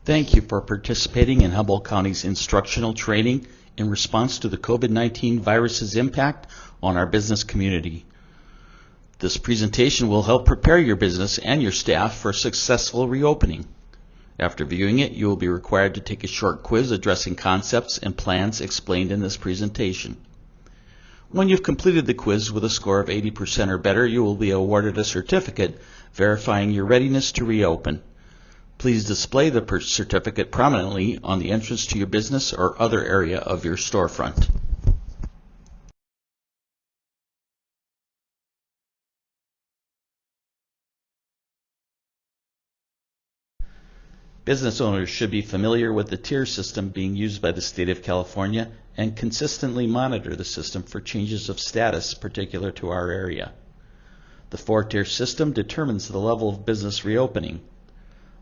Thank you for participating in Humboldt County's instructional training in response to the COVID-19 virus's impact on our business community. This presentation will help prepare your business and your staff for a successful reopening. After viewing it, you will be required to take a short quiz addressing concepts and plans explained in this presentation. When you've completed the quiz with a score of 80% or better, you will be awarded a certificate verifying your readiness to reopen. Please display the certificate prominently on the entrance to your business or other area of your storefront. Business owners should be familiar with the tier system being used by the state of California and consistently monitor the system for changes of status particular to our area. The 4-tier system determines the level of business reopening.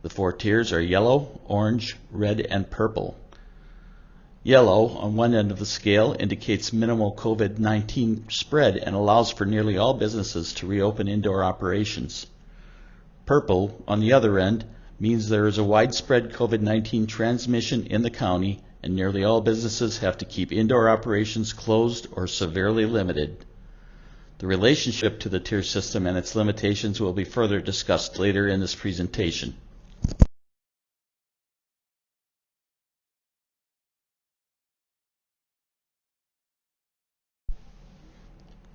The 4 tiers are yellow, orange, red, and purple. Yellow, on one end of the scale, indicates minimal COVID-19 spread and allows for nearly all businesses to reopen indoor operations. Purple, on the other end, means there is a widespread COVID-19 transmission in the county and nearly all businesses have to keep indoor operations closed or severely limited. The relationship to the tier system and its limitations will be further discussed later in this presentation.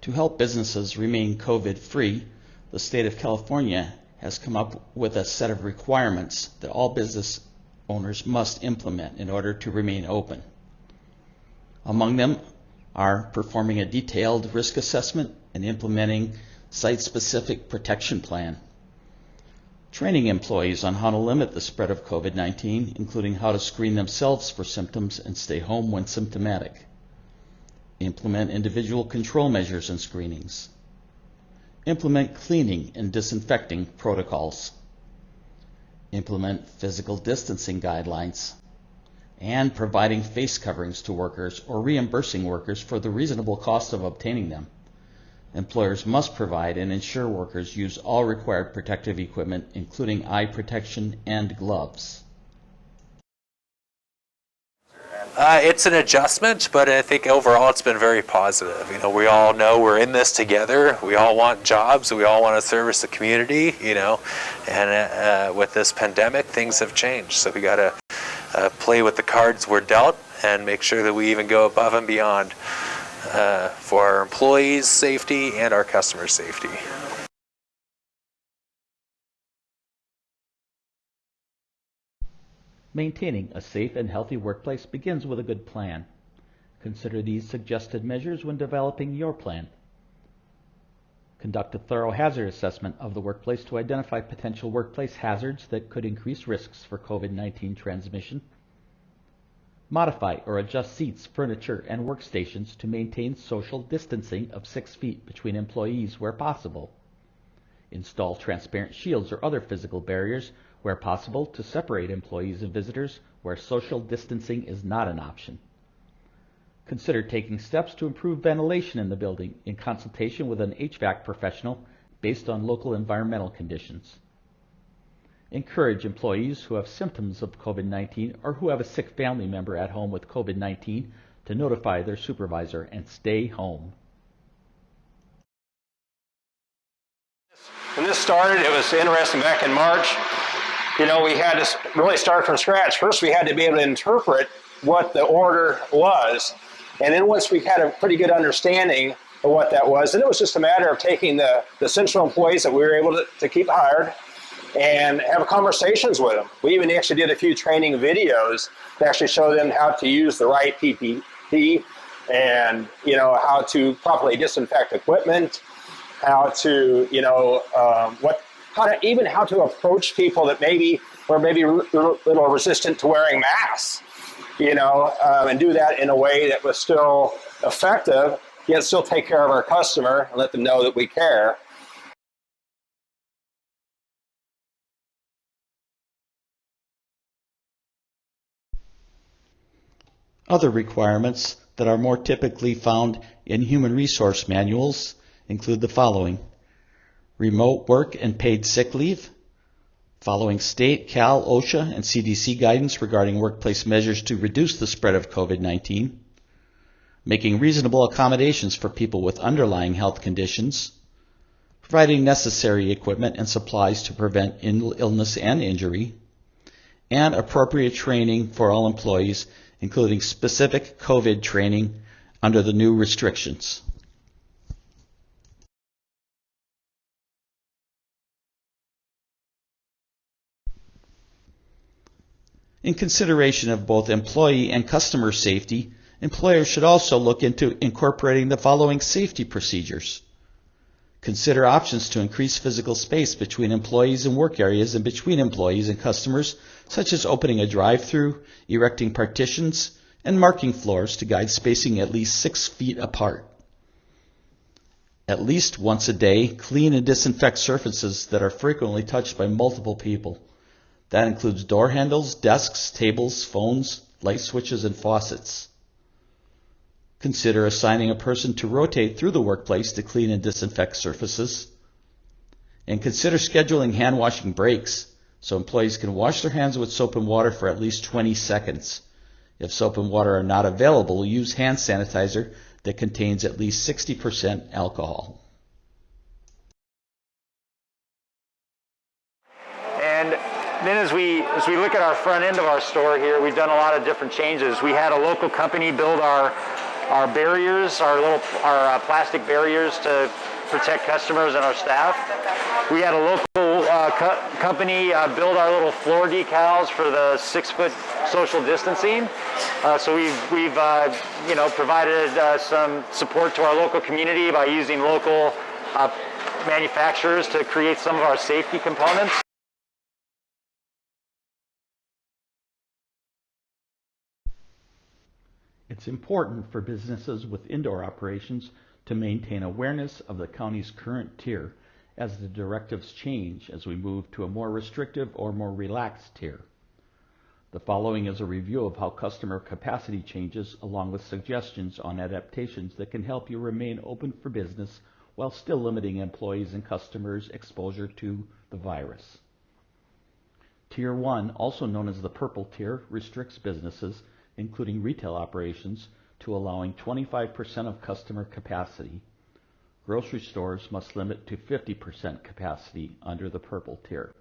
To help businesses remain COVID-free, the state of California has come up with a set of requirements that all business owners must implement in order to remain open. Among them are performing a detailed risk assessment and implementing site-specific protection plan, training employees on how to limit the spread of COVID-19, including how to screen themselves for symptoms and stay home when symptomatic, implement individual control measures and screenings, implement cleaning and disinfecting protocols, implement physical distancing guidelines, and providing face coverings to workers or reimbursing workers for the reasonable cost of obtaining them. Employers must provide and ensure workers use all required protective equipment, including eye protection and gloves. It's an adjustment, but I think overall it's been very positive. You know, we all know we're in this together. We all want jobs. We all want to service the community, you know, and with this pandemic, things have changed. So we got to play with the cards we're dealt and make sure that we even go above and beyond for our employees' safety and our customers' safety. Maintaining a safe and healthy workplace begins with a good plan. Consider these suggested measures when developing your plan. Conduct a thorough hazard assessment of the workplace to identify potential workplace hazards that could increase risks for COVID-19 transmission. Modify or adjust seats, furniture, and workstations to maintain social distancing of 6 feet between employees where possible. Install transparent shields or other physical barriers where possible to separate employees and visitors where social distancing is not an option. Consider taking steps to improve ventilation in the building in consultation with an HVAC professional based on local environmental conditions. Encourage employees who have symptoms of COVID-19 or who have a sick family member at home with COVID-19 to notify their supervisor and stay home. When this started, it was interesting back in March. You know, we had to really start from scratch. First, we had to be able to interpret what the order was. And then once we had a pretty good understanding of what that was, then it was just a matter of taking the essential employees that we were able to keep hired and have conversations with them. We even actually did a few training videos to actually show them how to use the right PPE and, you know, how to properly disinfect equipment, how to, you know, how to approach people that maybe were a little resistant to wearing masks, you know, and do that in a way that was still effective, yet still take care of our customer and let them know that we care. Other requirements that are more typically found in human resource manuals include the following: remote work and paid sick leave, Following state, Cal, OSHA, and CDC guidance regarding workplace measures to reduce the spread of COVID-19, making reasonable accommodations for people with underlying health conditions, providing necessary equipment and supplies to prevent illness and injury, and appropriate training for all employees, including specific COVID training under the new restrictions. In consideration of both employee and customer safety, employers should also look into incorporating the following safety procedures. Consider options to increase physical space between employees and work areas and between employees and customers, such as opening a drive-through, erecting partitions, and marking floors to guide spacing at least 6 feet apart. At least once a day, clean and disinfect surfaces that are frequently touched by multiple people. That includes door handles, desks, tables, phones, light switches, and faucets. Consider assigning a person to rotate through the workplace to clean and disinfect surfaces. And consider scheduling hand washing breaks so employees can wash their hands with soap and water for at least 20 seconds. If soap and water are not available, use hand sanitizer that contains at least 60% alcohol. And then as we look at our front end of our store here, we've done a lot of different changes. We had a local company build our barriers, our plastic barriers to protect customers and our staff. We had a local company build our little floor decals for the 6-foot social distancing. So we've provided some support to our local community by using local manufacturers to create some of our safety components. It's important for businesses with indoor operations to maintain awareness of the county's current tier as the directives change as we move to a more restrictive or more relaxed tier. The following is a review of how customer capacity changes along with suggestions on adaptations that can help you remain open for business while still limiting employees and customers' exposure to the virus. Tier 1, also known as the purple tier, restricts businesses including retail operations, to allowing 25% of customer capacity. Grocery stores must limit to 50% capacity under the purple tier.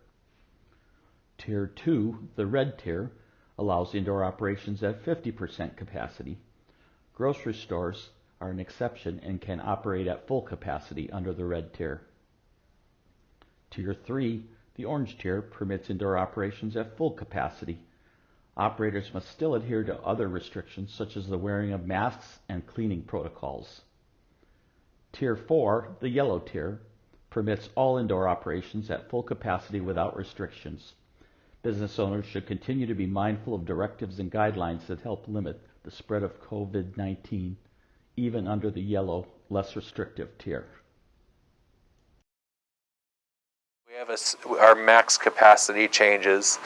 Tier 2, the red tier, allows indoor operations at 50% capacity. Grocery stores are an exception and can operate at full capacity under the red tier. Tier 3, the orange tier, permits indoor operations at full capacity. Operators must still adhere to other restrictions such as the wearing of masks and cleaning protocols. Tier 4, the yellow tier, permits all indoor operations at full capacity without restrictions. Business owners should continue to be mindful of directives and guidelines that help limit the spread of COVID-19, even under the yellow, less restrictive tier. We have our max capacity changes.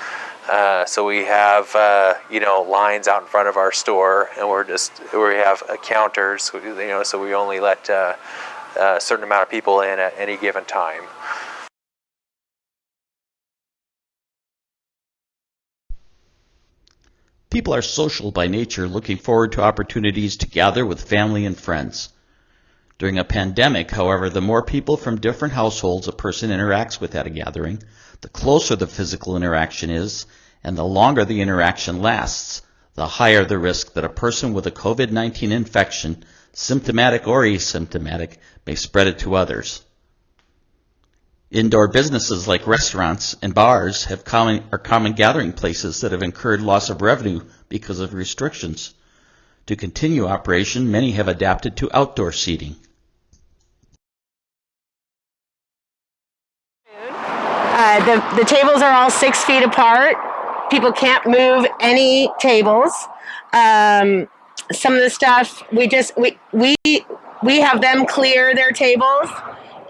So we have lines out in front of our store, and we have counters. So we only let a certain amount of people in at any given time. People are social by nature, looking forward to opportunities to gather with family and friends. During a pandemic, however, the more people from different households a person interacts with at a gathering, the closer the physical interaction is, and the longer the interaction lasts, the higher the risk that a person with a COVID-19 infection, symptomatic or asymptomatic, may spread it to others. Indoor businesses like restaurants and bars are common gathering places that have incurred loss of revenue because of restrictions. To continue operation, many have adapted to outdoor seating. The tables are all 6 feet apart. People can't move any tables. Some of the stuff we have them clear their tables,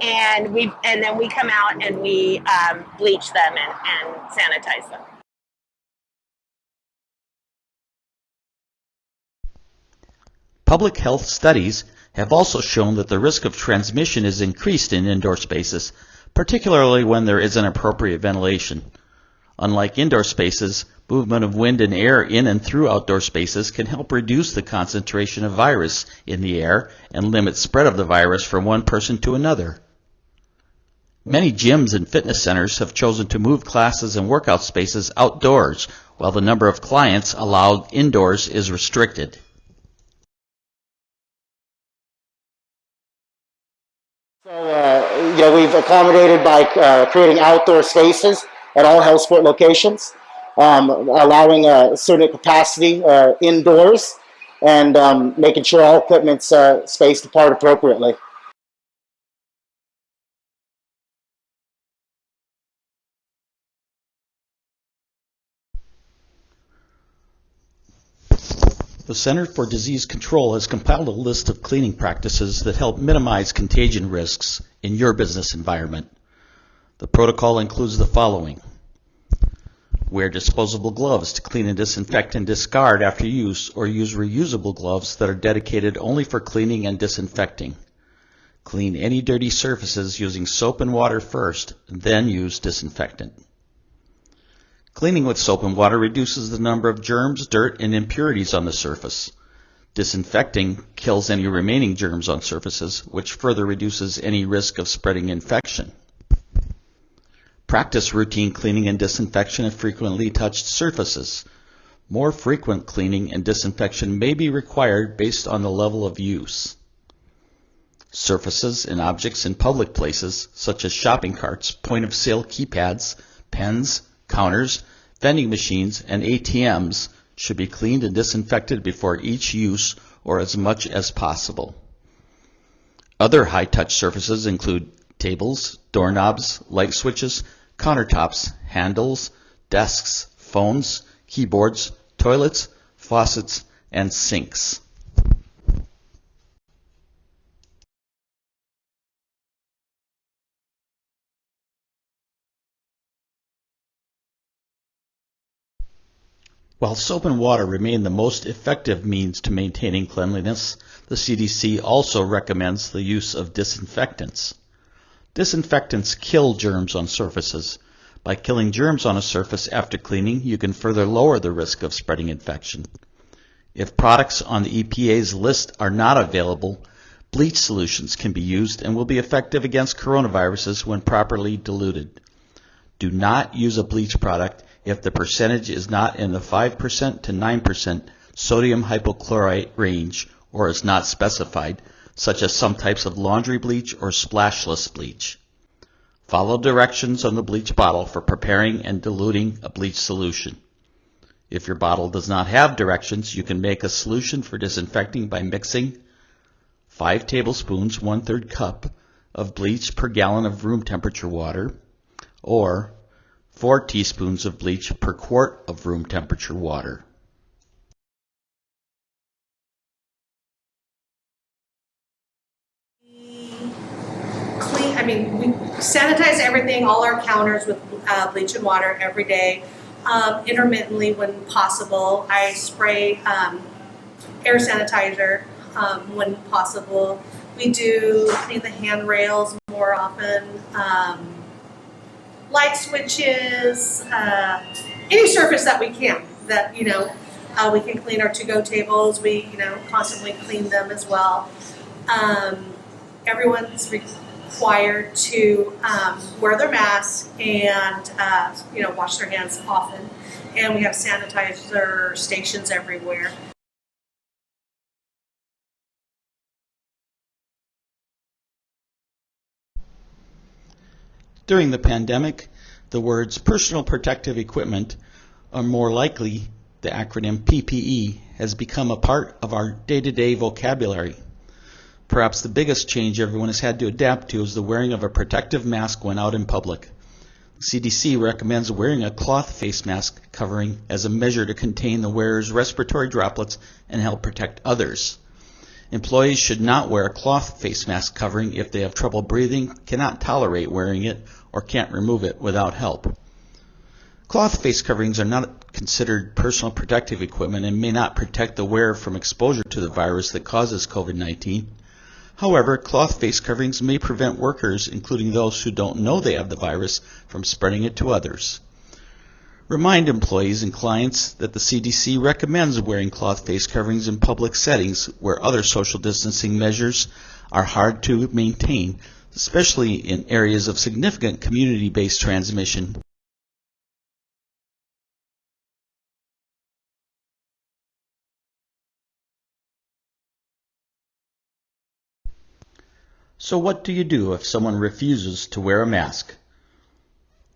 and then we come out and we bleach them and sanitize them. Public health studies have also shown that the risk of transmission is increased in indoor spaces, particularly when there isn't appropriate ventilation. Unlike indoor spaces, movement of wind and air in and through outdoor spaces can help reduce the concentration of virus in the air and limit spread of the virus from one person to another. Many gyms and fitness centers have chosen to move classes and workout spaces outdoors, while the number of clients allowed indoors is restricted. So, we've accommodated by creating outdoor spaces at all health sport locations, allowing a certain capacity indoors, and making sure all equipment's spaced apart appropriately. The Center for Disease Control has compiled a list of cleaning practices that help minimize contagion risks in your business environment. The protocol includes the following. Wear disposable gloves to clean and disinfect and discard after use, or use reusable gloves that are dedicated only for cleaning and disinfecting. Clean any dirty surfaces using soap and water first, then use disinfectant. Cleaning with soap and water reduces the number of germs, dirt, and impurities on the surface. Disinfecting kills any remaining germs on surfaces, which further reduces any risk of spreading infection. Practice routine cleaning and disinfection of frequently touched surfaces. More frequent cleaning and disinfection may be required based on the level of use. Surfaces and objects in public places, such as shopping carts, point-of-sale keypads, pens, counters, vending machines, and ATMs should be cleaned and disinfected before each use or as much as possible. Other high-touch surfaces include tables, doorknobs, light switches, countertops, handles, desks, phones, keyboards, toilets, faucets, and sinks. While soap and water remain the most effective means to maintaining cleanliness, the CDC also recommends the use of disinfectants. Disinfectants kill germs on surfaces. By killing germs on a surface after cleaning, you can further lower the risk of spreading infection. If products on the EPA's list are not available, bleach solutions can be used and will be effective against coronaviruses when properly diluted. Do not use a bleach product if the percentage is not in the 5% to 9% sodium hypochlorite range or is not specified, such as some types of laundry bleach or splashless bleach. Follow directions on the bleach bottle for preparing and diluting a bleach solution. If your bottle does not have directions, you can make a solution for disinfecting by mixing 5 tablespoons, 1/3 cup of bleach per gallon of room temperature water, or 4 teaspoons of bleach per quart of room temperature water. We sanitize everything, all our counters with bleach and water every day. Intermittently when possible, I spray air sanitizer when possible. We do clean the handrails more often. Light switches, any surface that we can, we can clean our to-go tables. We, constantly clean them as well. Everyone's required to wear their masks and, wash their hands often. And we have sanitizer stations everywhere. During the pandemic, the words personal protective equipment, or more likely the acronym PPE, has become a part of our day-to-day vocabulary. Perhaps the biggest change everyone has had to adapt to is the wearing of a protective mask when out in public. CDC recommends wearing a cloth face mask covering as a measure to contain the wearer's respiratory droplets and help protect others. Employees should not wear a cloth face mask covering if they have trouble breathing, cannot tolerate wearing it, or can't remove it without help. Cloth face coverings are not considered personal protective equipment and may not protect the wearer from exposure to the virus that causes COVID-19. However, cloth face coverings may prevent workers, including those who don't know they have the virus, from spreading it to others. Remind employees and clients that the CDC recommends wearing cloth face coverings in public settings where other social distancing measures are hard to maintain, especially in areas of significant community-based transmission. So what do you do if someone refuses to wear a mask?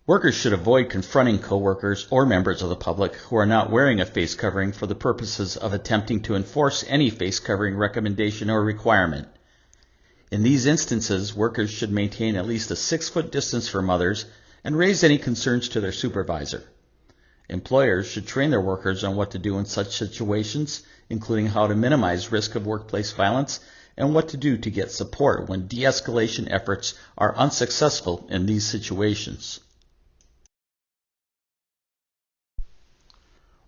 Workers should avoid confronting coworkers or members of the public who are not wearing a face covering for the purposes of attempting to enforce any face covering recommendation or requirement. In these instances, workers should maintain at least a 6-foot distance from others and raise any concerns to their supervisor. Employers should train their workers on what to do in such situations, including how to minimize risk of workplace violence and what to do to get support when de-escalation efforts are unsuccessful in these situations.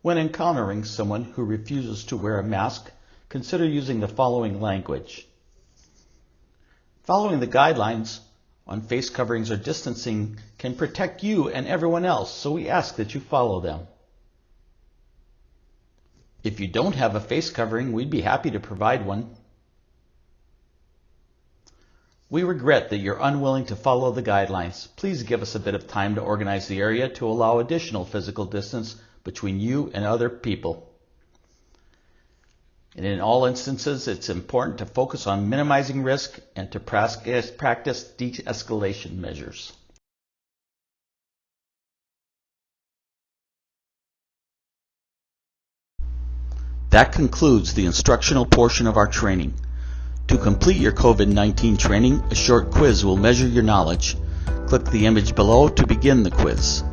When encountering someone who refuses to wear a mask, consider using the following language. Following the guidelines on face coverings or distancing can protect you and everyone else, so we ask that you follow them. If you don't have a face covering, we'd be happy to provide one. We regret that you're unwilling to follow the guidelines. Please give us a bit of time to organize the area to allow additional physical distance between you and other people. And in all instances, it's important to focus on minimizing risk and to practice de-escalation measures. That concludes the instructional portion of our training. To complete your COVID-19 training, a short quiz will measure your knowledge. Click the image below to begin the quiz.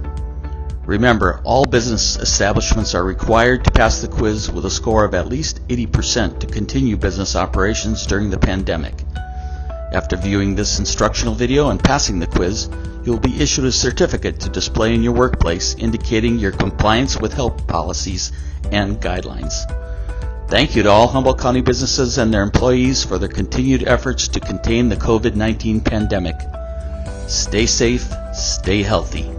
Remember, all business establishments are required to pass the quiz with a score of at least 80% to continue business operations during the pandemic. After viewing this instructional video and passing the quiz, you will be issued a certificate to display in your workplace indicating your compliance with health policies and guidelines. Thank you to all Humboldt County businesses and their employees for their continued efforts to contain the COVID-19 pandemic. Stay safe, stay healthy.